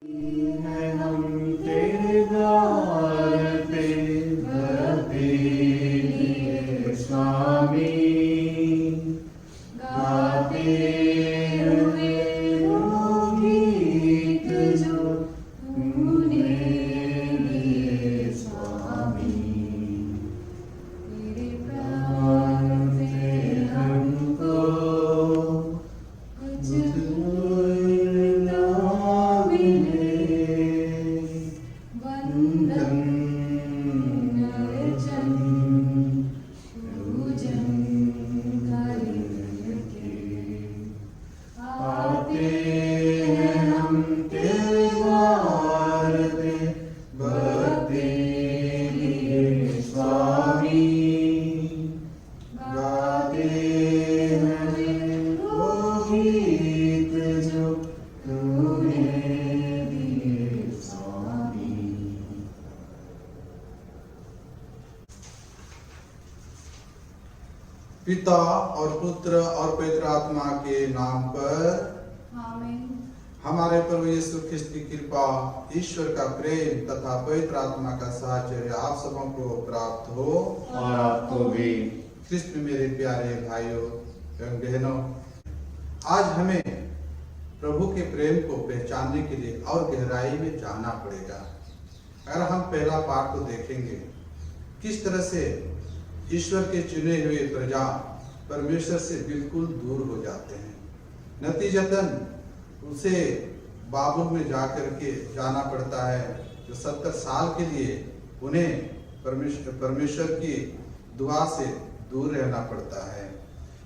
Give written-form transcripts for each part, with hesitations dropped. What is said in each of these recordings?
हम तेरे द्वार पे भक्ति लिए स्वामी, गाते हुए वो गीत जो तूने दिए स्वामी। तेरे प्राण से हमको कुछ ना मिले, वंदन अर्चन पूजन करके आते हैं हम तेरे द्वार पे भक्ति लिए स्वामी, गाते हैं वो गीत जो तूने दिए स्वामी। पिता और पुत्र और पवित्र आत्मा के नाम पर आमीन। हमारे प्रभु यीशु ख्रिस्त की कृपा, ईश्वर का प्रेम तथा पवित्र आत्मा का साहचर्य आप सबों को प्राप्त हो और आपको भी। ख्रिस्त में मेरे प्यारे भाइयों एवं बहनों, आज हमें प्रभु के प्रेम को पहचानने के लिए और गहराई में जाना पड़ेगा। अगर हम पहला पाठ को देखेंगे, किस तरह से ईश्वर के चुने हुए प्रजा परमेश्वर से बिल्कुल दूर हो जाते हैं। नतीजतन उसे बाबुल में जाकर के जाना पड़ता है, जो 70 साल के लिए उन्हें परमेश्वर की दुआ से दूर रहना पड़ता है।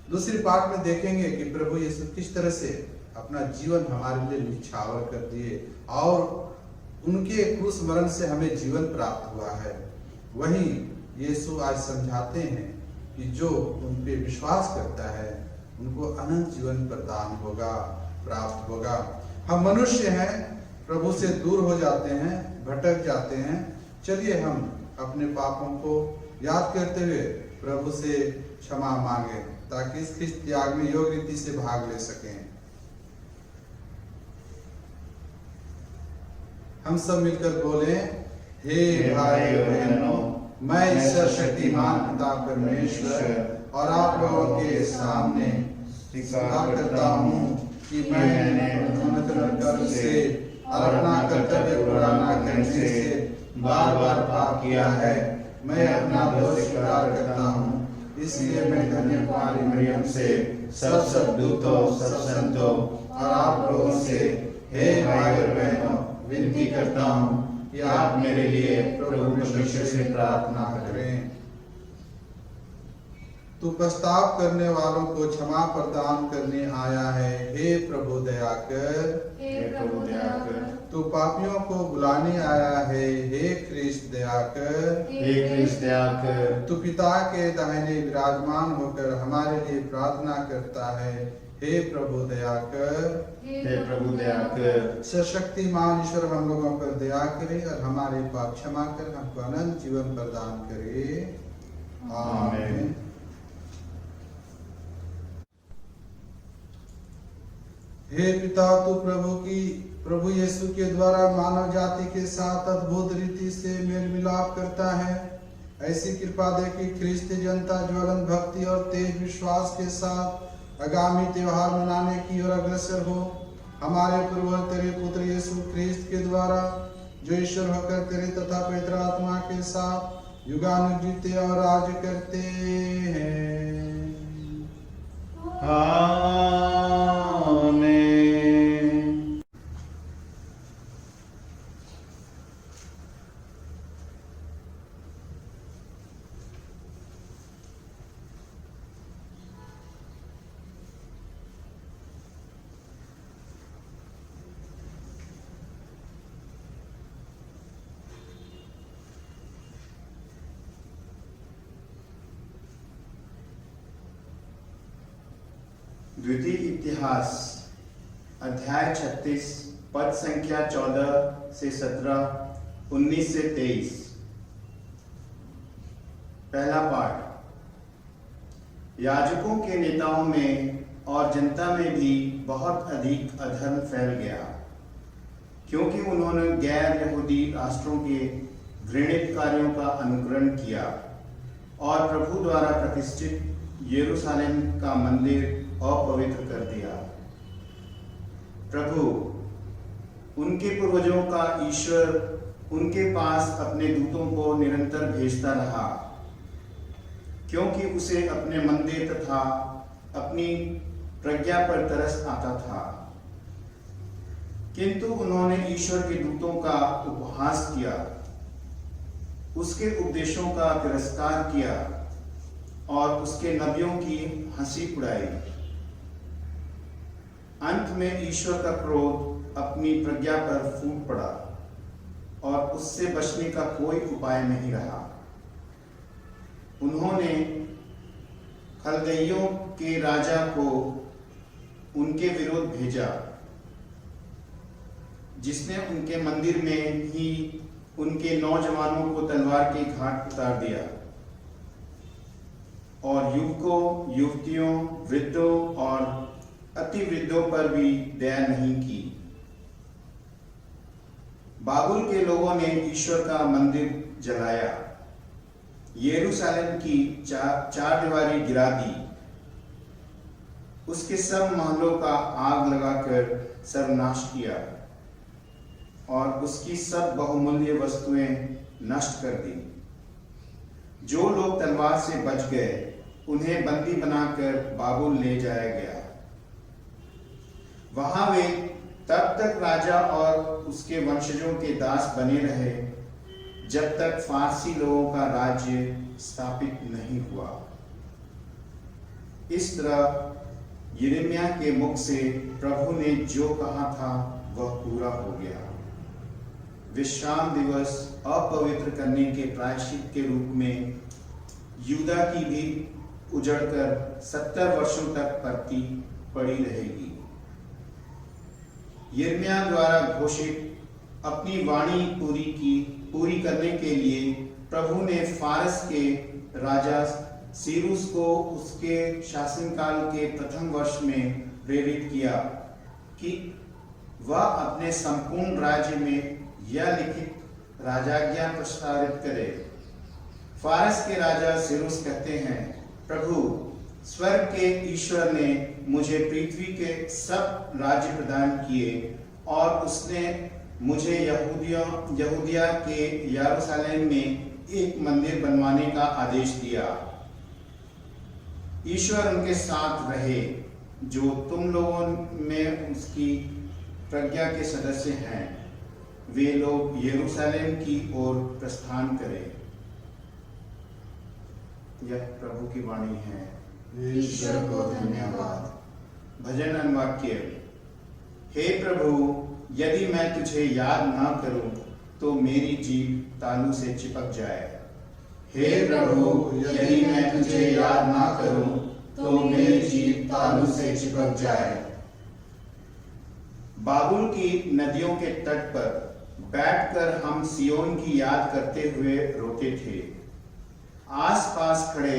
दूसरी पाठ में देखेंगे कि प्रभु यीशु किस तरह से अपना जीवन हमारे लिए निछावर कर दिए और उनके क्रूस मरण से हमें जीवन प्राप्त हुआ है। वहीं यीशु आज समझाते हैं कि जो उन पे विश्वास करता है उनको अनंत जीवन प्रदान होगा, प्राप्त होगा। हम मनुष्य हैं, प्रभु से दूर हो जाते हैं, भटक जाते हैं। चलिए हम अपने पापों को याद करते हुए प्रभु से क्षमा मांगे ताकि इस ख्रिस्त त्याग में योग्य रीति से भाग ले सकें। हम सब मिलकर बोले, हे भाई बहनों, मैं सर्वशक्तिमान पिता परमेश्वर और आप लोगों के सामने स्वीकार करता हूँ कि मैंने कर्म से और अपना कर्तव्य पूरा न करने से बार बार पाप किया है। मैं अपना दोष स्वीकार करता हूँ, इसलिए मैं धन्य कुमारी मरियम से सब सद्दूतों, सब संतों और आप लोगों से, हे भाई और बहनों, विनती करता हूँ कि आप मेरे लिए प्रभु परमेश्वर से प्रार्थना करें। तू पछताव करने वालों को क्षमा प्रदान करने आया है, हे प्रभु दया कर। हे प्रभु दया कर। तू पापियों को बुलाने आया है, हे ख्रिस्त दया कर। हे ख्रिस्त दया कर। तू पिता के दाहिने विराजमान होकर हमारे लिए प्रार्थना करता है, हे प्रभु दया कर। हे प्रभु दया कर। सशक्तिमान ईश्वर हम लोगों पर दया करे और हमारे पाप क्षमा कर हमको अनंत जीवन प्रदान करे। आमीन। हे पिता, तू प्रभु यीशु के द्वारा मानव जाति के साथ अद्भुत रीति से मेल मिलाप करता है। ऐसी कृपा दे कि ख्रिस्त जनता ज्वलन भक्ति और तेज विश्वास के साथ आगामी त्योहार मनाने की ओर अग्रसर हो। हमारे प्रभु तेरे पुत्र यीशु ख्रिस्त के द्वारा, जो ईश्वर होकर तेरे तथा पवित्र आत्मा के साथ युगानुग जीते और राज करते हैं। आमीन। द्वितीय इतिहास अध्याय 36 पद संख्या 14 से 17, 19 से 23। पहला पाठ। याजकों के नेताओं में और जनता में भी बहुत अधिक अधर्म फैल गया। क्योंकि उन्होंने गैर यहूदी राष्ट्रों के घृणित कार्यों का अनुकरण किया और प्रभु द्वारा प्रतिष्ठित यरूशलेम का मंदिर अपवित्र कर दिया। प्रभु उनके पूर्वजों का ईश्वर उनके पास अपने दूतों को निरंतर भेजता रहा, क्योंकि उसे अपने मंदिर तथा अपनी प्रज्ञा पर तरस आता था। किंतु उन्होंने ईश्वर के दूतों का उपहास किया, उसके उपदेशों का तिरस्कार किया और उसके नबियों की हंसी उड़ाई। अंत में ईश्वर का क्रोध अपनी प्रज्ञा पर फूट पड़ा और उससे बचने का कोई उपाय नहीं रहा। उन्होंने खलदइयों के राजा को उनके विरोध भेजा, जिसने उनके मंदिर में ही उनके नौजवानों को तलवार के घाट उतार दिया और युवकों, युवतियों, वृद्धों और अति वृद्धों पर भी दया नहीं की। बाबुल के लोगों ने ईश्वर का मंदिर जलाया, यरूशलेम की चार दीवारी गिरा दी, उसके सब महलों का आग लगाकर सर्वनाश किया और उसकी सब बहुमूल्य वस्तुएं नष्ट कर दी। जो लोग तलवार से बच गए उन्हें बंदी बनाकर बाबुल ले जाया गया। वहां वे तब तक राजा और उसके वंशजों के दास बने रहे जब तक फारसी लोगों का राज्य स्थापित नहीं हुआ। इस तरह यिर्मयाह के मुख से प्रभु ने जो कहा था वह पूरा हो गया। विश्राम दिवस अपवित्र करने के प्रायश्चित के रूप में यूदा की भी उजड़कर 70 वर्षों तक पड़ी रहेगी। यिर्मयाह द्वारा घोषित अपनी वाणी पूरी करने के लिए प्रभु ने फारस के राजा सीरूस को उसके शासनकाल के प्रथम वर्ष में प्रेरित किया कि वह अपने संपूर्ण राज्य में यह लिखित राजाज्ञा प्रसारित करे। फारस के राजा सीरूस कहते हैं, प्रभु स्वर्ग के ईश्वर ने मुझे पृथ्वी के सब राज्य प्रदान किए और उसने मुझे यहूदिया के यरूशलेम में एक मंदिर बनवाने का आदेश दिया। ईश्वर उनके साथ रहे जो तुम लोगों में उसकी प्रज्ञा के सदस्य हैं। वे लोग यरूशलेम की ओर प्रस्थान करें। यह प्रभु की वाणी है। ईश्वर को धन्यवाद। भजन अनुवाक्य। हे प्रभु, यदि मैं तुझे याद ना करूं तो मेरी जीभ तालू से चिपक जाए। हे प्रभु, यदि मैं तुझे याद ना करूं तो मेरी जीभ तालू से चिपक जाए। बाबुल की नदियों के तट पर बैठकर हम सियोन की याद करते हुए रोते थे। आसपास खड़े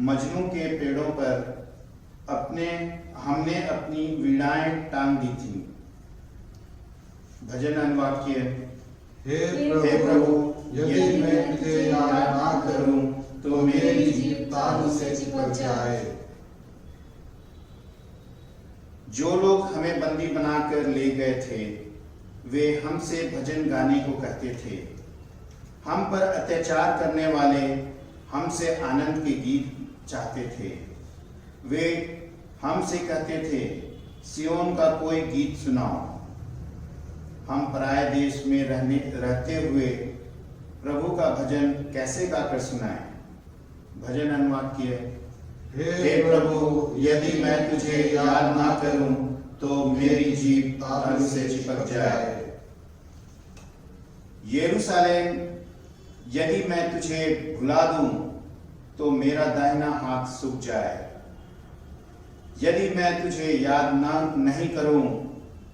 मजनू के पेड़ों पर हमने अपनी वीणाएं टांग दी थी। भजन अनुवाक्य। हे प्रभु, यदि मैं तुझे याद ना करूं तो मेरी जीभ तालू से चिपक जाए। जो लोग हमें बंदी बनाकर ले गए थे वे हमसे भजन गाने को कहते थे। हम पर अत्याचार करने वाले हमसे आनंद के गीत चाहते थे। वे हमसे कहते थे, सियोन का कोई गीत सुनाओ। हम पराये देश में रहते हुए प्रभु का भजन कैसे गाकर सुनाएं? भजन अनुवाक्य। हे प्रभु, यदि मैं तुझे याद ना करूं तो मेरी जीभ तालू से चिपक जाए। यरूशलेम, यदि मैं तुझे भुला दूं तो मेरा दाहिना हाथ सूख जाए। यदि मैं तुझे याद नहीं करूं,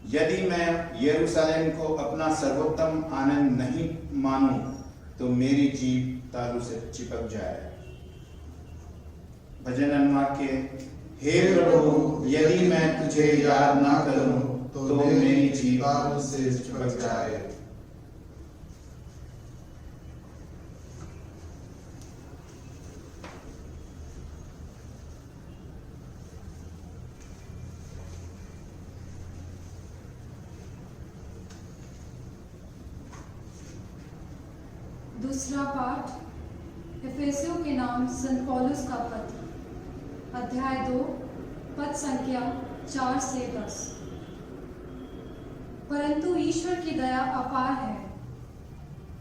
यदि मैं यरूशलेम को अपना सर्वोत्तम आनंद नहीं मानूं तो मेरी जीभ तालू से चिपक जाए। भजन अनुवाक्य। हे प्रभु, यदि मैं तुझे याद ना करूं तो मेरी जीभ दारू से चिपक जाए। दूसरा पाठ एफेसियों के नाम संत पौलुस का पत्र, अध्याय 2, पद संख्या 4 से 10। परंतु ईश्वर की दया अपार है।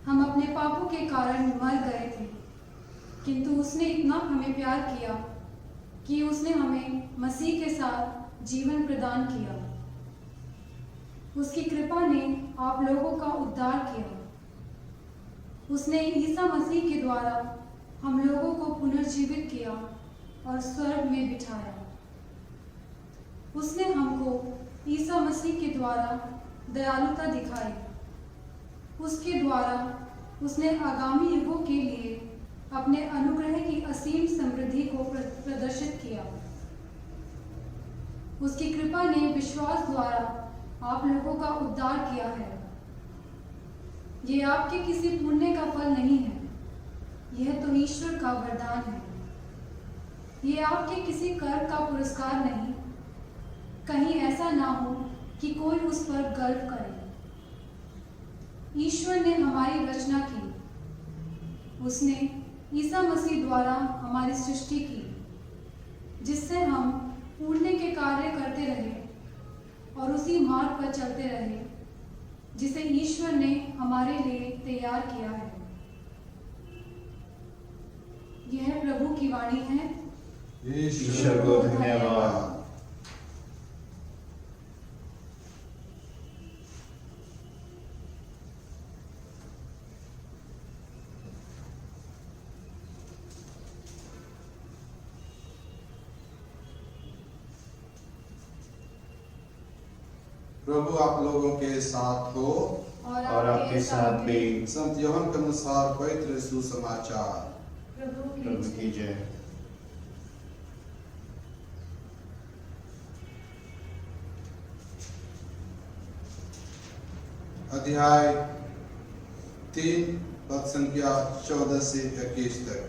हम अपने पापों के कारण मर गए थे, किंतु उसने इतना हमें प्यार किया कि उसने हमें मसीह के साथ जीवन प्रदान किया। उसकी कृपा ने आप लोगों का उद्धार किया। उसने ईसा मसीह के द्वारा हम लोगों को पुनर्जीवित किया और स्वर्ग में बिठाया। उसने हमको ईसा मसीह के द्वारा दयालुता दिखाई। उसके द्वारा उसने आगामी युगों के लिए अपने अनुग्रह की असीम समृद्धि को प्रदर्शित किया। उसकी कृपा ने विश्वास द्वारा आप लोगों का उद्धार किया है। ये आपके किसी पुण्य का फल नहीं है, यह तो ईश्वर का वरदान है। ये आपके किसी कर्म का पुरस्कार नहीं, कहीं ऐसा ना हो कि कोई उस पर गर्व करे। ईश्वर ने हमारी रचना की। उसने ईसा मसीह द्वारा हमारी सृष्टि की, जिससे हम पुण्य के कार्य करते रहे और उसी मार्ग पर चलते रहे जिसे ईश्वर ने हमारे लिए तैयार किया है। यह प्रभु की वाणी है। ईश्वर को धन्यवाद। प्रभु आप लोगों के साथ हो और आपके साथ भी। संत यूहन्ना के अनुसार पवित्र सुसमाचार। प्रभु की जय। अध्याय 3 पद संख्या 14 से 21 तक।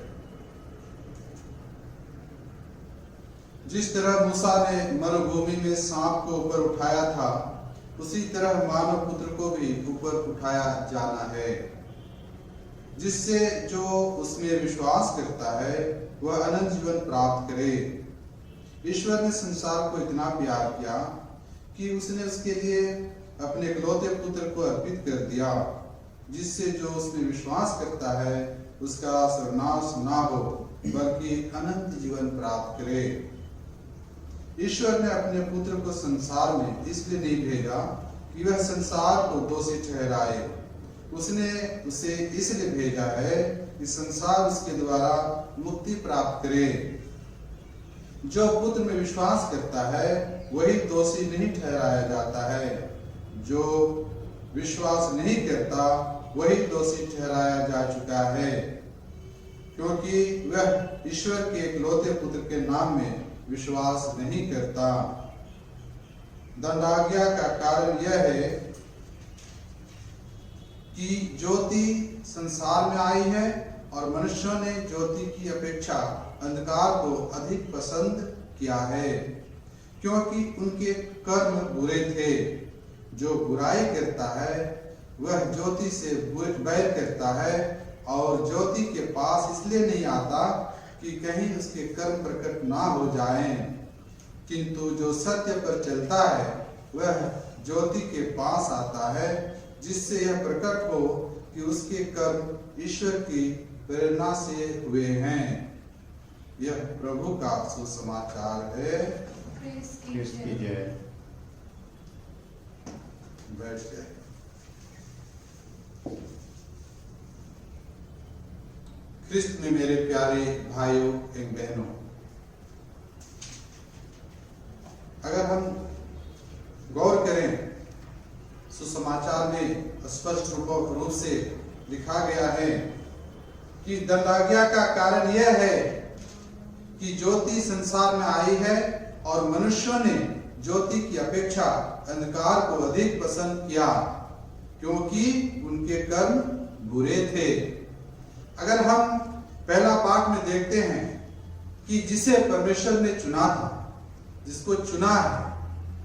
जिस तरह मूसा ने मरुभूमि में सांप को ऊपर उठाया था, उसी तरह मानव पुत्र को भी ऊपर उठाया जाना है, जिससे जो उसमें विश्वास करता है वह अनंत जीवन प्राप्त करे। ईश्वर ने संसार को इतना प्यार किया कि उसने उसके लिए अपने इकलौते पुत्र को अर्पित कर दिया, जिससे जो उसमें विश्वास करता है उसका सर्वनाश ना हो बल्कि अनंत जीवन प्राप्त करे। ईश्वर ने अपने पुत्र को संसार में इसलिए नहीं भेजा कि वह संसार को दोषी ठहराए। उसने उसे इसलिए भेजा है कि संसार उसके द्वारा मुक्ति प्राप्त करे। जो पुत्र में विश्वास करता है वही दोषी नहीं ठहराया जाता है, जो विश्वास नहीं करता वही दोषी ठहराया जा चुका है, क्योंकि वह ईश्वर के इकलौते पुत्र के नाम में विश्वास नहीं करता। दंडाज्ञा का कारण यह है कि ज्योति संसार में आई है और मनुष्यों ने ज्योति की अपेक्षा अंधकार को अधिक पसंद किया है, क्योंकि उनके कर्म बुरे थे। जो बुराई करता है वह ज्योति से बैर करता है और ज्योति के पास इसलिए नहीं आता कि कहीं उसके कर्म प्रकट ना हो जाएं, किंतु जो सत्य पर चलता है वह ज्योति के पास आता है, जिससे यह प्रकट हो कि उसके कर्म ईश्वर की प्रेरणा से हुए हैं। यह प्रभु का सुसमाचार है। ख्रिस्त की जय। बैठ जाए। ख्रिस्त में मेरे प्यारे भाइयों एवं बहनों, अगर हम गौर करें सुसमाचार में स्पष्ट रूप से लिखा गया है कि दंडाज्ञा का कारण यह है कि ज्योति संसार में आई है और मनुष्यों ने ज्योति की अपेक्षा अंधकार को अधिक पसंद किया, क्योंकि उनके कर्म बुरे थे। अगर हम पहला पाठ में देखते हैं कि जिसे परमेश्वर ने चुना था, जिसको चुना है,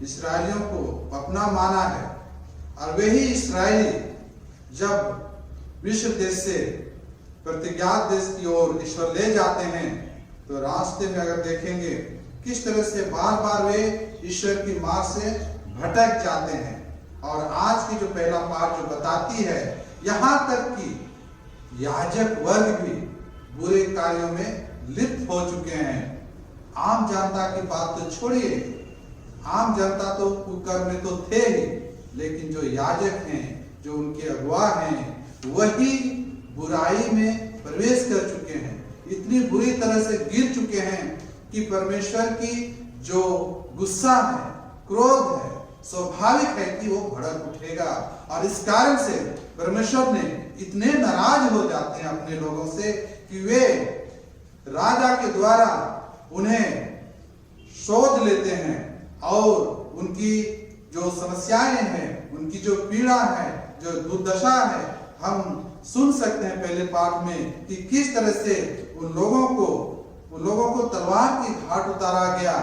इस्राएलियों को अपना माना है, और वही इस्राएली जब मिस्र देश से प्रतिज्ञात देश की ओर ईश्वर ले जाते हैं, तो रास्ते में अगर देखेंगे किस तरह से बार बार वे ईश्वर की मार्ग से भटक जाते हैं। और आज की जो पहला पाठ जो बताती है, यहाँ तक कि याजक वर्ग भी बुरे कार्यों में लिप्त हो चुके हैं। आम जनता की बात तो छोड़िए, आम जनता तो कुकर्म में तो थे ही, लेकिन जो याजक हैं, जो उनके अगुआ हैं, वही बुराई में प्रवेश कर चुके हैं। इतनी बुरी तरह से गिर चुके हैं कि परमेश्वर की जो गुस्सा है, क्रोध है, स्वाभाविक है कि वो भड़क उठेगा। और इस कारण से परमेश्वर ने इतने नाराज हो जाते हैं अपने लोगों से कि वे राजा के द्वारा उन्हें शोध लेते हैं और उनकी जो समस्याएं हैं, उनकी जो पीड़ा है, जो दुर्दशा है, हम सुन सकते हैं पहले पाठ में कि किस तरह से उन लोगों को तलवार की घाट उतारा गया।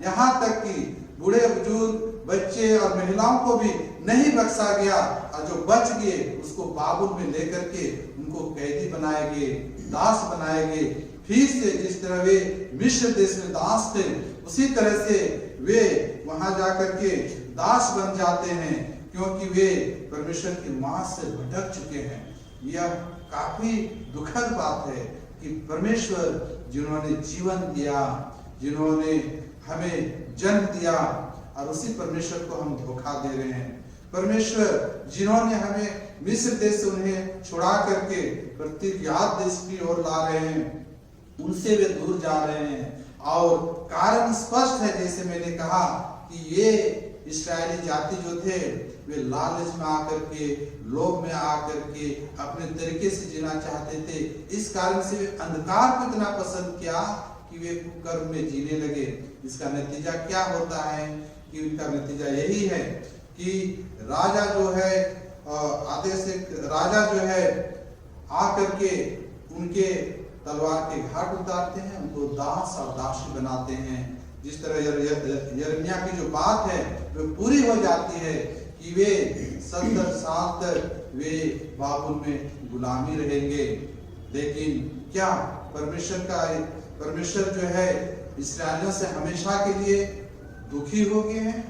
यहाँ तक कि बूढ़े बुजुर्ग, बच्चे और महिलाओं को भी नहीं बख्शा गया, और जो बच गए उसको बाबुल में लेकर के उनको कैदी बनाए गए, दास बनाए गए। फिर से जिस तरह वे मिस्र देश में दास थे, उसी तरह से वे वहां जाकर के दास बन जाते हैं, क्योंकि वे परमेश्वर की मां से भटक चुके हैं। यह काफी दुखद बात है कि परमेश्वर जिन्होंने जीवन दिया, जिन्होंने हमें जन्म दिया, और उसी परमेश्वर को हम धोखा दे रहे हैं। परमेश्वर जिन्होंने हमें मिस्र देश से उन्हें छुड़ा करके प्रतिज्ञात देश की ओर ला रहे हैं, उनसे वे दूर जा रहे हैं। और कारण स्पष्ट है, जैसे मैंने कहा कि ये इस्राएली जाति जो थे, वे लालच में आकर के, लोभ में आकर के अपने तरीके से जीना चाहते थे। इस कारण से वे अंधकार को इतना पसंद किया कि वे कुकर्म में जीने लगे। इसका नतीजा क्या होता है कि उनका नतीजा यही है कि राजा जो है, आदेश राजा जो है आकर के उनके तलवार के घाट उतारते हैं, उनको दास और दासी बनाते हैं। जिस तरह यिर्मयाह की जो बात है वो पूरी हो जाती है कि वे 70 साल तक वे बाबुल में गुलामी रहेंगे। लेकिन क्या परमेश्वर जो है इस्राएलियों से हमेशा के लिए दुखी हो गए हैं,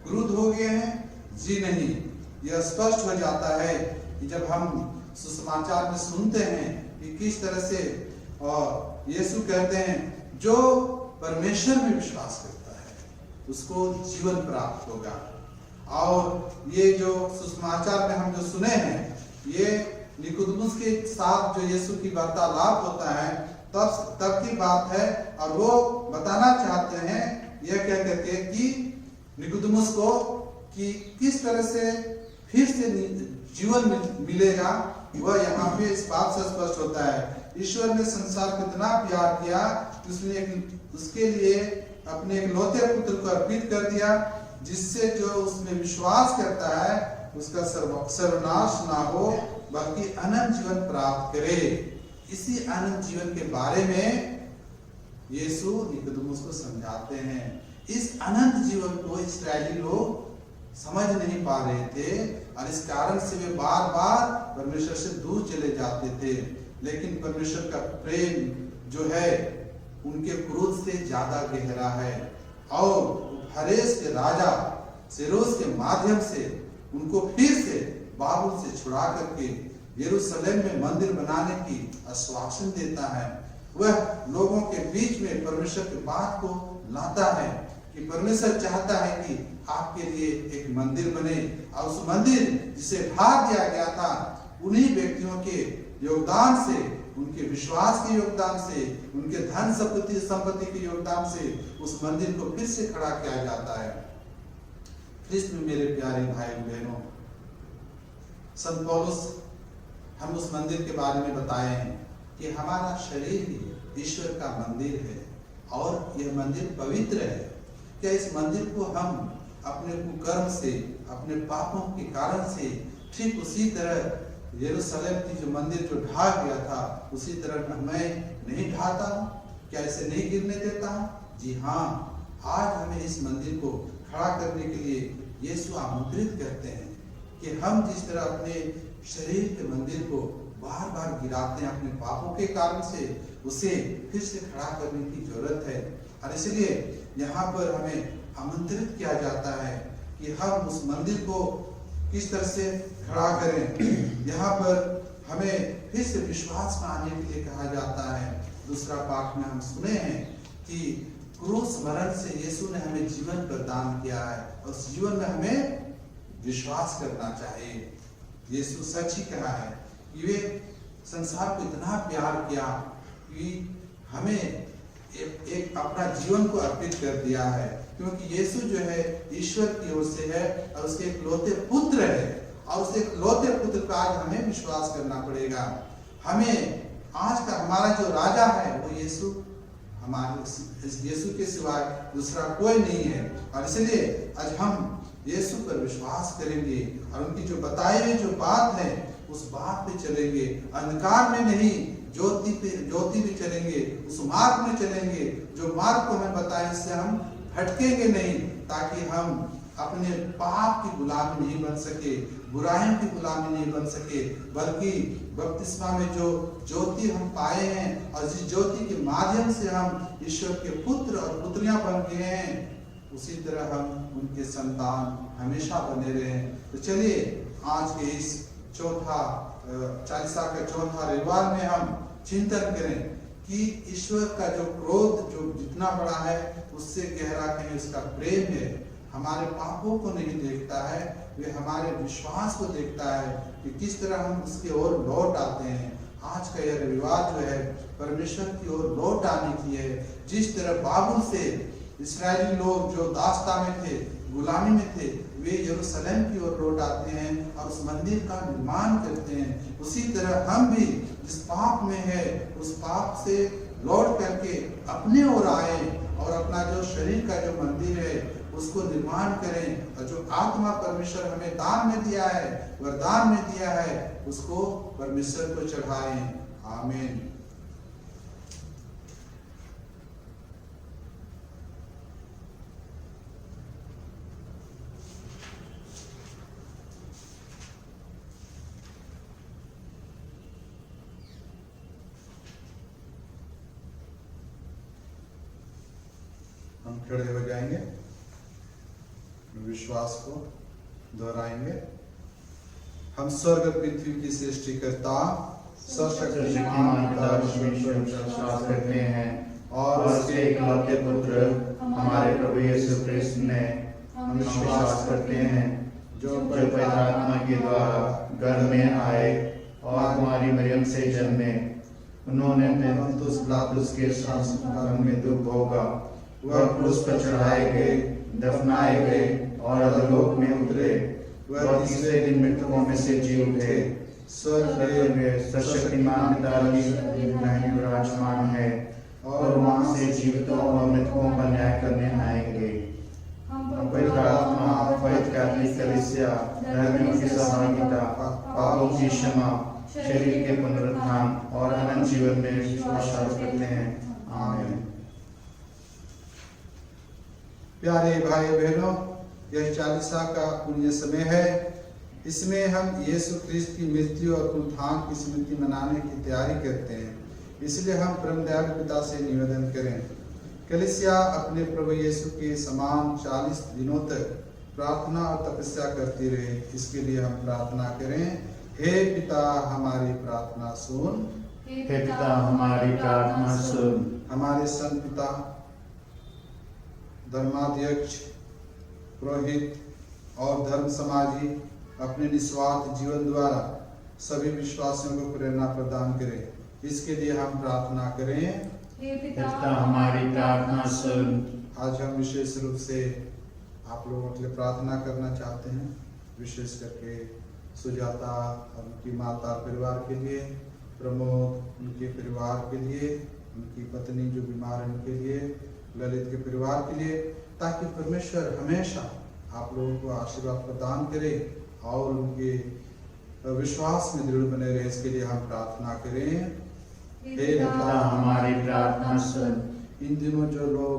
क्रुद्ध हो गए हैं? जी नहीं। यह स्पष्ट हो जाता है कि जब हम सुसमाचार में सुनते हैं कि किस तरह से यीशु कहते हैं जो परमेश्वर में विश्वास करता है उसको जीवन प्राप्त होगा। और ये जो सुसमाचार में हम जो सुने हैं, ये निकोदेमुस के साथ जो यीशु की वार्तालाप होता है तब की बात है। और वो बताना चाहते हैं यह कह करके कि निकोदेमुस को कि किस तरह से फिर से जीवन मिलेगा, वह यहाँ पे इस बात से स्पष्ट होता है। ईश्वर ने संसार को इतना प्यार किया कि उसने उसके लिए अपने इकलौते पुत्र को अर्पित कर दिया, जिससे जो उसमें विश्वास करता है उसका सर्वनाश ना हो बल्कि अनंत जीवन प्राप्त करे। इसी अनंत जीवन के बारे में यीशु निकोदेमुस को समझाते हैं। इस अनंत जीवन को इस्राएली लोग समझ नहीं पा रहे थे और इस कारण से वे बार बार परमेश्वर से दूर चले जाते थे। लेकिन परमेश्वर का प्रेम जो है उनके क्रोध से ज्यादा गहरा है और फरेस के राजा सेरोस के माध्यम से उनको फिर से बाबुल से छुड़ा करके यरूशलेम में मंदिर बनाने की आश्वासन देता है। वह लोगों के बीच में परमेश्वर की बात को लाता है कि परमेश्वर चाहता है कि आपके लिए एक मंदिर बने और उस मंदिर जिसे ढा दिया गया था उन्हीं व्यक्तियों के योगदान से, उनके विश्वास के योगदान से, उनके धन संपत्ति के योगदान से उस मंदिर को फिर से खड़ा किया जाता है। ख्रिस्त में मेरे प्यारे भाई बहनों, संत पौलुस हम उस मंदिर के बारे में बताए हैं कि हमारा शरीर ही ईश्वर का मंदिर है और यह मंदिर पवित्र है। क्या इस मंदिर को हम अपने कुकर्म से, अपने पापों के कारण से, ठीक उसी तरह यरूशलेम की जो मंदिर जो ढहा गया था, उसी तरह मैं नहीं ढाता हूँ? क्या इसे नहीं गिरने देता हूँ? जी हाँ, आज हमें इस मंदिर को खड़ा करने के लिए यीशु आमंत्रित करते हैं कि हम जिस तरह अपने शरीर के मंदिर को बार बार गिराते हैं अपने पापों के कारण से, उसे फिर से खड़ा करने की जरूरत है। और इसलिए यहाँ पर हमें आमंत्रित किया जाता है कि हम उस मंदिर को किस तरह से खड़ा करें। यहाँ पर हमें फिर से विश्वास में आने के लिए कहा जाता है। दूसरा पाठ में हम सुने हैं कि क्रूस मरण से यीशु ने हमें जीवन प्रदान किया है और उस जीवन में हमें विश्वास करना चाहिए। यीशु सच ही कहा है कि वे संसार को इतना प्यार किया कि हमें एक अपना जीवन को अर्पित कर दिया है, क्योंकि यीशु जो है ईश्वर की ओर से है और उसके इकलौते पुत्र है, और उस इकलौते पुत्र का आज हमें विश्वास करना पड़ेगा। हमें आज का हमारा जो राजा है वो यीशु, हमारे इस यीशु के सिवाय दूसरा कोई नहीं है। और इसलिए आज हम यीशु पर विश्वास करेंगे और उनकी जो बताई हुई जो बात है उस बात पे चलेंगे, अंधकार में नहीं ज्योति पे चलेंगे, उस मार्ग में चलेंगे जो मार्ग को हमें बताए, इससे हम भटकेंगे नहीं, ताकि हम अपने पाप की गुलामी नहीं बन सके, बुराइयों की गुलामी नहीं बन सके, बल्कि बपतिस्मा में जो ज्योति हम पाए हैं और जिस ज्योति के माध्यम से हम ईश्वर के पुत्र और पुत्रियां बन गए हैं, उसी तरह हम उनके संतान हमेशा बने रहे। तो चलिए आज के इस चालीसा का चौथा रविवार में हम चिंतन करें कि ईश्वर का जो क्रोध जो जितना बड़ा है उससे गहरा कहीं उसका प्रेम है। हमारे पापों को नहीं देखता है, वे हमारे विश्वास को देखता है कि किस तरह हम उसकी ओर लौट आते हैं। आज का यह रविवार जो है परमेश्वर की ओर लौट आने की है। जिस तरह बाबुल से इस्राएली लोग जो दास्ता में थे, गुलामी में थे, वे यरूशलेम की ओर लौट आते हैं और उस मंदिर का निर्माण करते हैं, उसी तरह हम भी जिस पाप में है उस पाप से लौट करके अपने ओर आए और अपना जो शरीर का जो मंदिर है उसको निर्माण करें, और जो आत्मा परमेश्वर हमें दान में दिया है, वरदान में दिया है, उसको परमेश्वर को चढ़ाएं। आमीन। हम खड़े हो जाएंगे, विश्वास को दोहराएंगे। हम स्वर्ग पृथ्वी की सृष्टि करता सर्वशक्तिमान पिता परमेश्वर पर विश्वास करते हैं और उसके इकलौते पुत्र हमारे प्रभु यीशु क्रिस्त ने हम विश्वास करते हैं, जो पवित्र आत्मा के द्वारा गर्भ में आए और कुमारी मरियम से जन्मे। उन्होंने पुन्तियुस पिलातुस के शासन में दुख भोगा, वह क्रूस पर चढ़ाए गए, दफनाए गए और अधोलोक में उतरे। वह तीसरे दिन मृतकों में से जी उठे, स्वर्ग में सर्वशक्तिमान पिता की दाहिने विराजमान है और वहां से जीवितों और मृतकों का न्याय करने आएंगे। पवित्र आत्मा, पवित्र कैथोलिक कलीसिया, धर्मियों की सहभागिता, पापों की क्षमा, शरीर के पुनरुत्थान और अनंत जीवन में विश्वास करते हैं। आमीन। प्यारे भाई बहनों, यह चालीसा का पुण्य समय है। इसमें हम यीशु ख्रिस्त की मृत्यु और पुनरुत्थान की स्मृति मनाने की तैयारी करते हैं। इसलिए हम परम दयालु पिता से निवेदन करें, कलीसिया अपने प्रभु यीशु के समान 40 दिनों तक प्रार्थना और तपस्या करती रहे। इसके लिए हम प्रार्थना करें। हे पिता, हमारी प्रार्थना सुन। हे पिता, हमारी प्रार्थना सुन। हमारे संत पिता, धर्माध्यक्ष, पुरोहित और धर्म समाजी अपने निस्वार्थ जीवन द्वारा सभी विश्वासियों को प्रेरणा प्रदान करें। इसके लिए हम प्रार्थना करें। हे पिता, हमारी प्रार्थना सुन। आज हम विशेष रूप से आप लोगों के लिए प्रार्थना करना चाहते हैं, विशेष करके सुजाता और उनकी माता परिवार के लिए, प्रमोद उनके परिवार के लिए, उनकी पत्नी जो बीमार है उनके लिए, ललित के परिवार के लिए, ताकि परमेश्वर हमेशा आप लोगों को आशीर्वाद प्रदान करे और उनके विश्वास में दृढ़ बने रहे, इसके लिए हम प्रार्थना करें। हे पिता हमारी प्रार्थना सुन। इन दिनों जो लोग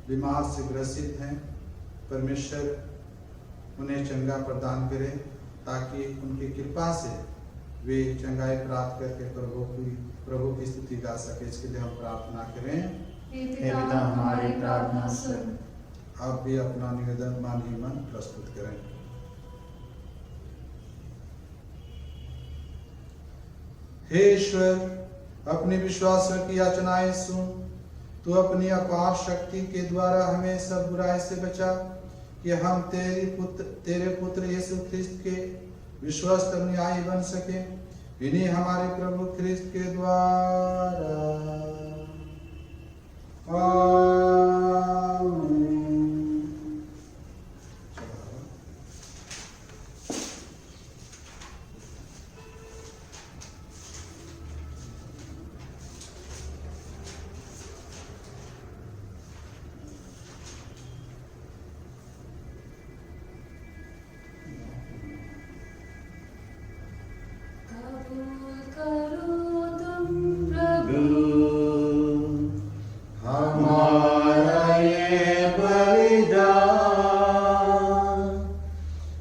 बीमार से ग्रसित हैं, परमेश्वर उन्हें चंगा प्रदान करे, ताकि उनकी कृपा से वे चंगाई प्राप्त करके प्रभु की स्तुति गा सके, इसके लिए हम प्रार्थना करें। हे पिता हमारी प्रार्थना सुन। आप भी अपना निवेदन मन ही मन प्रस्तुत करें। हे ईश्वर, अपने विश्वासियों की याचनाएं सुन। तू अपनी अपार शक्ति के द्वारा हमें सब बुराई से बचा, कि हम तेरे पुत्र यीशु ख्रिस्त के विश्वस्त अनुयायी बन सके। इन्हीं हमारे प्रभु ख्रिस्त के द्वारा आमीन। कबूल करो तुम प्रभु हमारा ये बलिदान,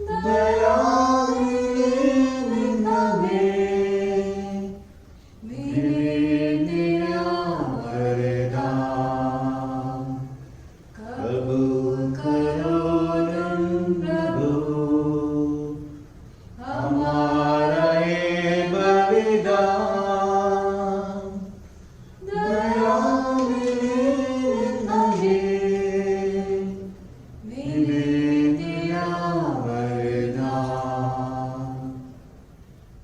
दया मिले तेरा वरदान। कबूल करो तुम प्रभु हमारा ये बलिदान, दया मिले तेरा वरदान।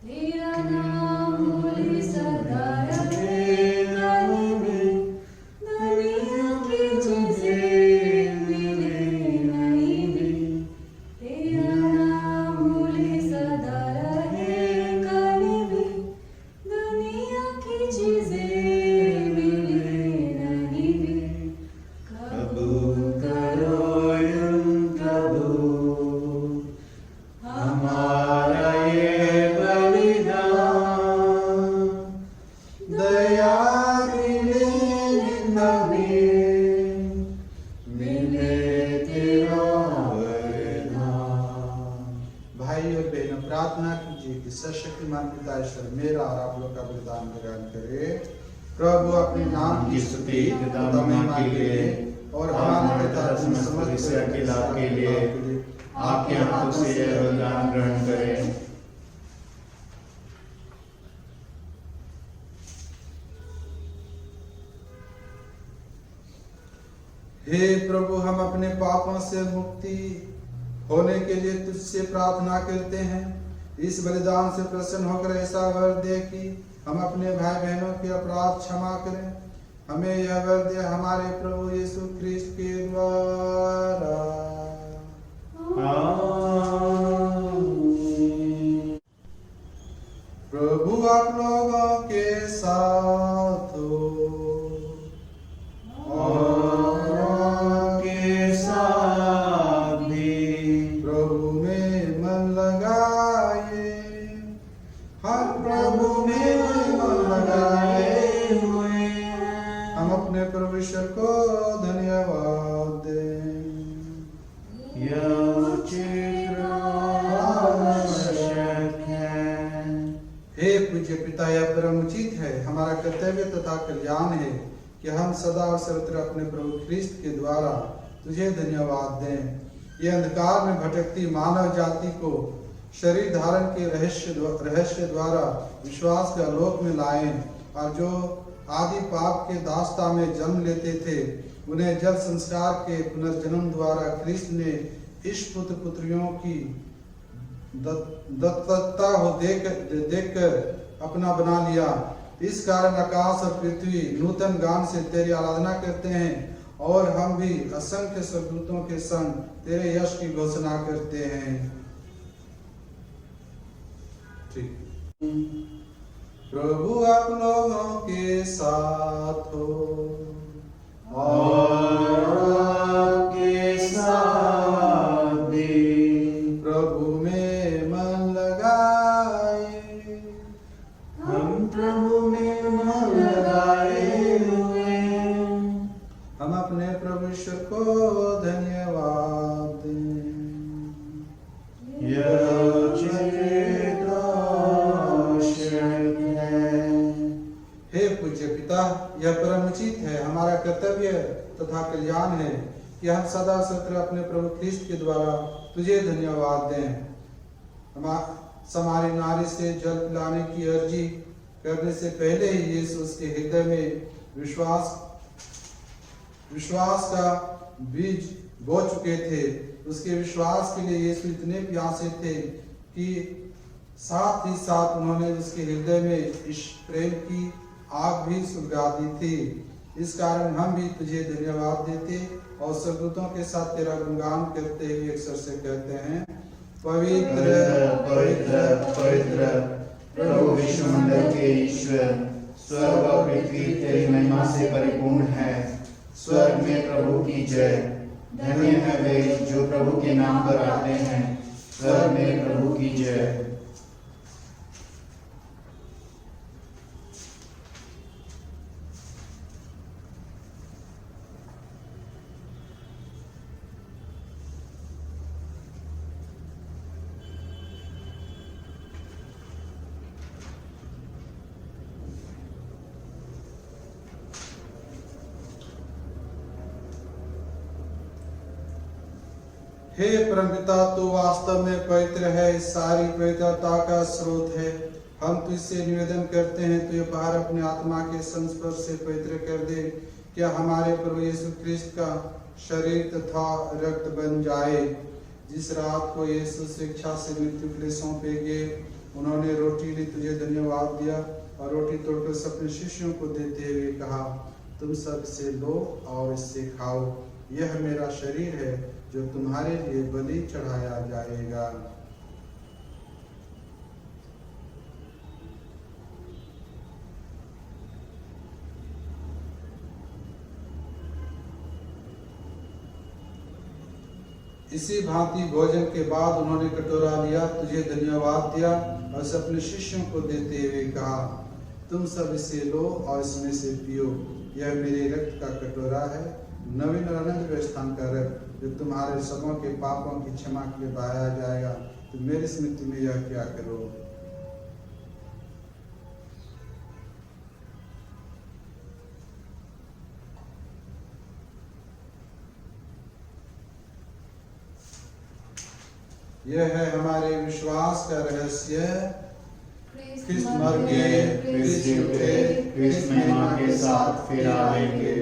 तेरा नाम बोले सदा रहे, दुनिया की तुझसे मिले नहीं भी। तेरा नाम बोले सदा रहे, कभी भी दुनिया की चीजें मिले नहीं भी। कबूल करो यूं प्रभु हमारा ये बलिदान, दया मिले तेरा वरदान। भाई और बहनों, प्रार्थना कीजिए कि सर्वशक्तिमान पिता ईश्वर मेरा और आप लोग का बलिदान ग्रहण करे। प्रभु अपने नाम की स्तुति तथा महिमा के लिए और हमारे पिता समस्त कलीसिया के लाभ के लिए आपके हाथों से यह बलिदान ग्रहण करें। हे प्रभु, हम अपने पापों से मुक्ति होने के लिए तुझसे प्रार्थना करते हैं। इस बलिदान से प्रसन्न होकर ऐसा वर दे कि हम अपने भाई बहनों के अपराध क्षमा करें। हमें यह वर दे हमारे प्रभु यीशु ख्रिस्त के द्वारा। आमीन। प्रभु आप लोगों के साथ हो और आपके साथ भी। प्रभु में मन लगाए, हर प्रभु में मन लगाए हुए हम अपने प्रभु ईश्वर को धन्यवाद दें। यह उचित आवश्यक है। हे पूज्य पिता, यह परम उचित है, हमारा कर्तव्य तथा कल्याण है कि हम सदा और सर्वत्र अपने प्रभु ख्रिस्त के द्वारा तुझे धन्यवाद दें। ये अंधकार में भटकती मानव जाति को शरीर धारण के रहस्य द्वारा विश्वास के आलोक में लाएं, और जो आदि पाप के दास्ता में जन्म लेते थे उन्हें जल संस्कार के पुनर्जन्म द्वारा ख्रिस्त ने इस पुत्र पुत्रियों की दत्तता हो देखकर अपना बना लिया। इस कारण आकाश और पृथ्वी नूतन गान से तेरी आराधना करते हैं, और हम भी असंख्य स्वर्गदूतों के संग तेरे यश की घोषणा करते हैं। ठीक। प्रभु आप लोगों के साथ हो और आपके साथ परमचित है, हमारा कर्तव्य तथा कल्याण है कि हम सदा सर्वत्र अपने प्रभु ख्रिस्त के द्वारा तुझे धन्यवाद दें। समारी नारी से जल पिलाने की अर्जी करने से पहले ही यीशु उसके हृदय में विश्वास का बीज बो चुके थे। उसके विश्वास के लिए यीशु इतने प्यासे थे कि साथ ही साथ उन्होंने उसके हृदय में इस प्रेम की आग भी सुलगा दी थी। इस कारण हम भी तुझे धन्यवाद देते और स्वर्गदूतों के साथ तेरा गुणगान करते हुए एक स्वर से कहते हैं, पवित्र पवित्र पवित्र प्रभु विश्वमंडल के ईश्वर, स्वर्ग और पृथ्वी तेरी महिमा से परिपूर्ण है। स्वर्ग में प्रभु की जय। धन्य है वे जो प्रभु के नाम पर आते हैं। स्वर्ग में प्रभु की जय। हे परमपिता, तू वास्तव में पवित्र है, इस सारी पवित्रता का स्रोत है। हम तुझसे निवेदन करते हैं, तू ये बाहर अपने आत्मा के संस्पर्श से पवित्र कर दे। क्या हमारे प्रभु यीशु ख्रिस्त का शरीर तथा रक्त बन जाए। जिस रात को यीशु स्वेच्छा से मृत्यु के लिए सौंपे गए, उन्होंने रोटी ली, तुझे धन्यवाद दिया और रोटी तोड़कर अपने शिष्यों को देते हुए कहा, तुम सब इसे लो और इससे खाओ। यह मेरा शरीर है जो तुम्हारे लिए बलि चढ़ाया जाएगा। इसी भांति भोजन के बाद उन्होंने कटोरा लिया, तुझे धन्यवाद दिया और इसे अपने शिष्यों को देते हुए कहा, तुम सब इसे लो और इसमें से पियो। यह मेरे रक्त का कटोरा है, नवीन और अनंत व्यवस्था का रक्त, जो तुम्हारे सबों के पापों की क्षमा के लिए बहाया जाएगा। तो मेरी स्मृति में यह क्या करो। यह है हमारे विश्वास का रहस्य। ख्रिस्त मर गए, ख्रिस्त जी उठे, ख्रिस्त महिमा के साथ फिर आएंगे।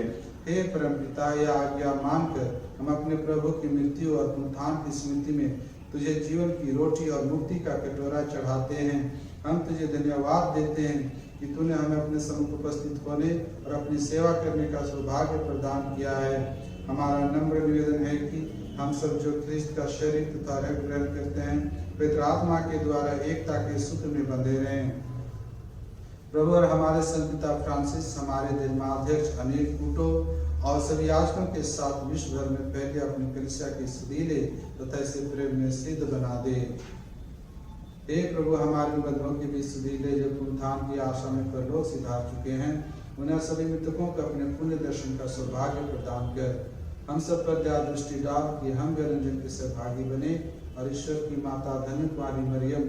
हे परमपिता, यह आज्ञा मानकर हम अपने प्रभु की मृत्यु और पुनरुत्थान की स्मृति में तुझे जीवन की रोटी और मुक्ति का कटोरा चढ़ाते हैं। हम तुझे धन्यवाद देते हैं कि तूने हमें अपने सम्मुख उपस्थित होने और अपनी सेवा करने का सौभाग्य प्रदान किया है। हमारा नम्र निवेदन है कि हम सब जो ख्रिस्त का शरीर तथा रक्त ग्रहण करते हैं, पवित्र आत्मा के द्वारा एकता के सूत्र में बंधे रहें। प्रभु और हमारे संत पिता फ्रांसिस, हमारे धर्माध्यक्ष अनिल कूटो और सभी याजकों के साथ विश्व भर में फैले अपनी कलीसिया की सुधीले तथा इसे प्रेम में सिद्ध बना दे। हे प्रभु, हमारे बंधुओं के बीच सुधीले जो पुनरुत्थान की आशा में परलोक सिधार चुके हैं, उन्हें सभी मृतकों को अपने पुण्य दर्शन का सौभाग्य प्रदान कर हम सब पर दया दृष्टि डाल कि हम भी रंजन के सहभागी बने और ईश्वर की माता धन्य कुमारी मरियम,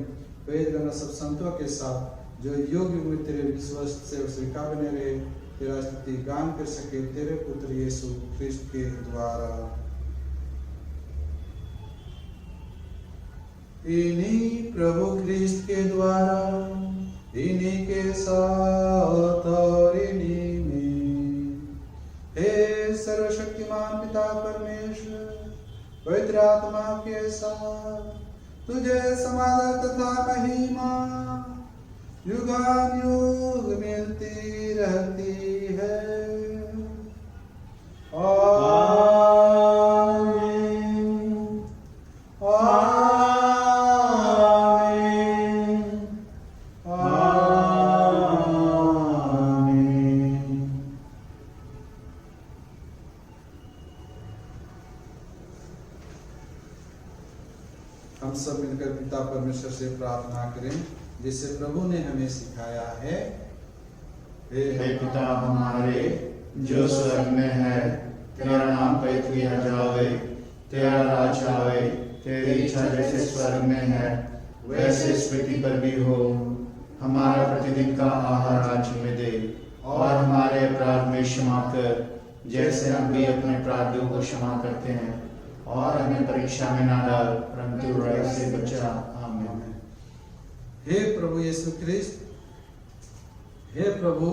वेद सब संतों के साथ जो योग में तेरे विश्वस्त से स्वीकार बने रहे, तेरा स्तुति गान कर सके तेरे पुत्र यीशु ख्रिस्त के द्वारा। इन्हीं प्रभु ख्रिस्त के द्वारा, इन्हीं के साथ और इन्हीं में, हे सर्वशक्तिमान पिता परमेश्वर, पवित्र आत्मा के साथ तुझे समाधान तथा महिमा युगानुयुग मिलती रहती है। आमीन, आमीन, आमीन। हम सब मिलकर पिता परमेश्वर से प्रार्थना करें जिसे प्रभु ने हमें सिखाया है। हे पिता हमारे जो स्वर्ग में है, तेरा नाम पवित्र किया जावे, तेरा राज्य आवे, तेरी इच्छा जैसे स्वर्ग में है वैसे इस पृथ्वी पर भी हो। हमारा प्रतिदिन का आहार आज हमें दे और हमारे अपराध में क्षमा कर, जैसे हम भी अपने अपराधियों को क्षमा करते हैं। और हमें परीक्षा में ना डाल, परंतु बुराई से बचा। आमीन। हे प्रभु यीशु ख्रिस्त, हे प्रभु,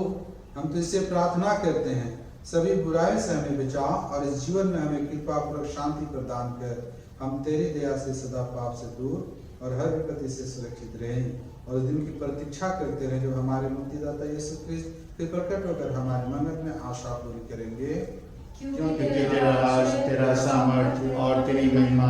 हम तुझसे प्रार्थना करते हैं, सभी बुराई से हमें बचा और इस जीवन में हमें कृपा पूर्वक शांति प्रदान कर। हम तेरी दया से सदा पाप से दूर और हर विपत्ति से सुरक्षित रहें और उस दिन की प्रतीक्षा करते रहें जब हमारे मुक्तिदाता यीशु ख्रिस्त फिर प्रकट होकर हमारे मन्नत में आशा पूरी करेंगे। क्योंकि तेरा राज, तेरा सामर्थ्य और तेरी महिमा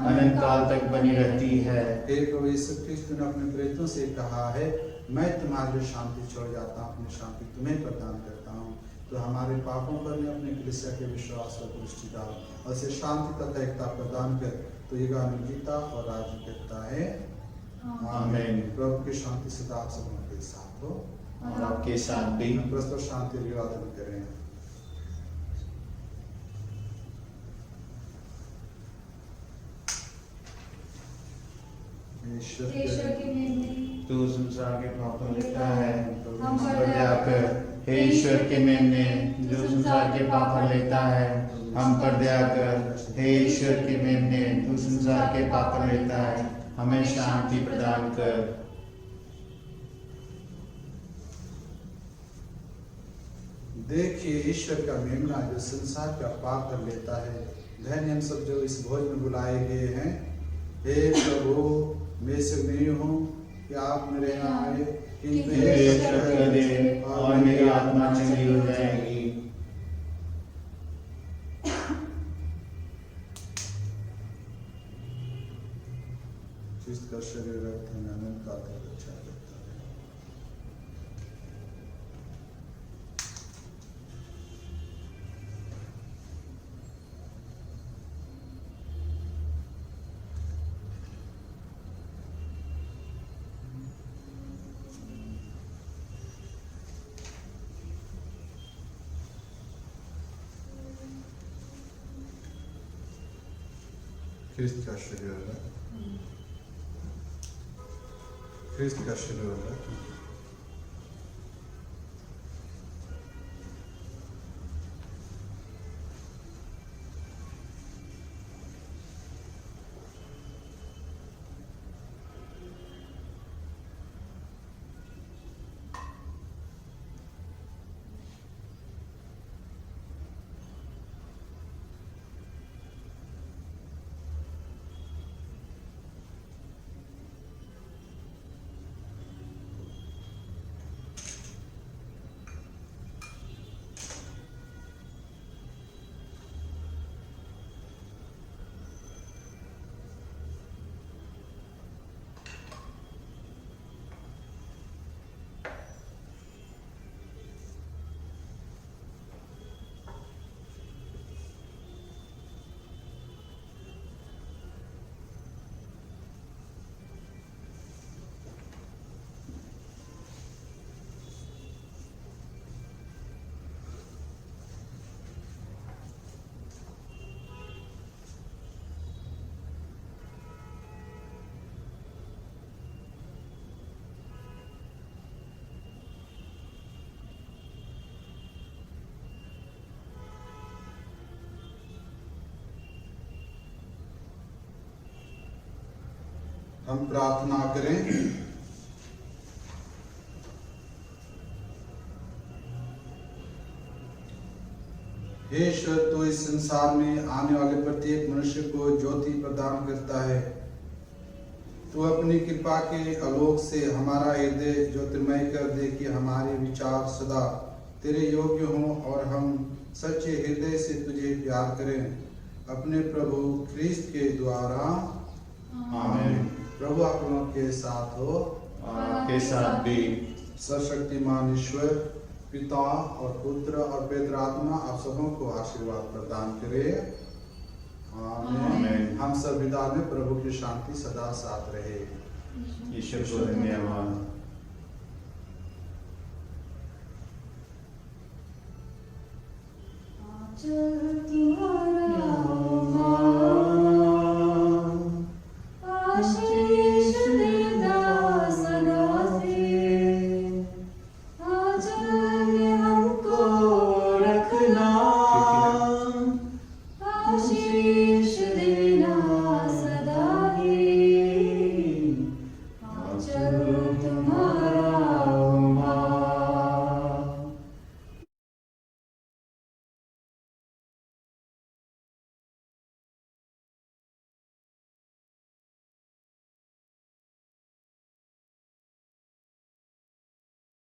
अनंत काल तक बनी रहती है। हे प्रभु यीशु ख्रिस्त ने अपने प्रेरितों से कहा है, मैं तुम्हारे लिए शांति छोड़ जाता हूँ, अपनी शांति तुम्हें प्रदान करता हूँ। तो हमारे पापों पर भी अपने कलीसिया के विश्वास पर दृष्टि डाल और उसे शांति तथा एकता प्रदान कर। तो ये गान जीता और राज्य करता है। आमीन। प्रभु की शांति सदा आप सबों के साथ हो और आपके साथ भी। परस्पर शांति अभिवादन करें। ईश्वर की मेमने तू संसार के पापों लेता है, हम पर पर दया कर। हे ईश्वर के मेमने, जो संसार के पापों लेता है, हम पर दया कर। हे ईश्वर के मेमने, तू संसार के पापों लेता है, हमें शांति प्रदान कर। देखिए ईश्वर का मेमना जो संसार का पाप कर लेता है। धन्य हम सब जो इस भोज में बुलाए गए हैं। हे प्रभु, मैं से नहीं हूँ कि आप मेरे यहाँ आए, किंतु हे शक्ति दे और मेरी आत्मा चंगी हो जाएगी। जिसका शरीर रक्त में अनंत काल तक रक्षा करता है। ख्रिस्त का शरीर है, ख्रिस्त का शरीर है। हम प्रार्थना करें। हे ईश्वर, तो इस संसार में आने वाले प्रत्येक मनुष्य को ज्योति प्रदान करता है। तो अपनी कृपा के आलोक से हमारा हृदय ज्योतिर्मय कर दे कि हमारे विचार सदा तेरे योग्य हों और हम सच्चे हृदय से तुझे प्यार करें। अपने प्रभु ख्रिस्त के द्वारा। आमीन। प्रभु आप लोगों के साथ हो और आपके साथ भी। सर्वशक्तिमान ईश्वर पिता और पुत्र और पवित्र आत्मा आप सबों को आशीर्वाद प्रदान करे। आमीन। हम सब विदा में प्रभु की शांति सदा साथ रहे। ईश्वर को धन्यवाद। चल तुम्हारे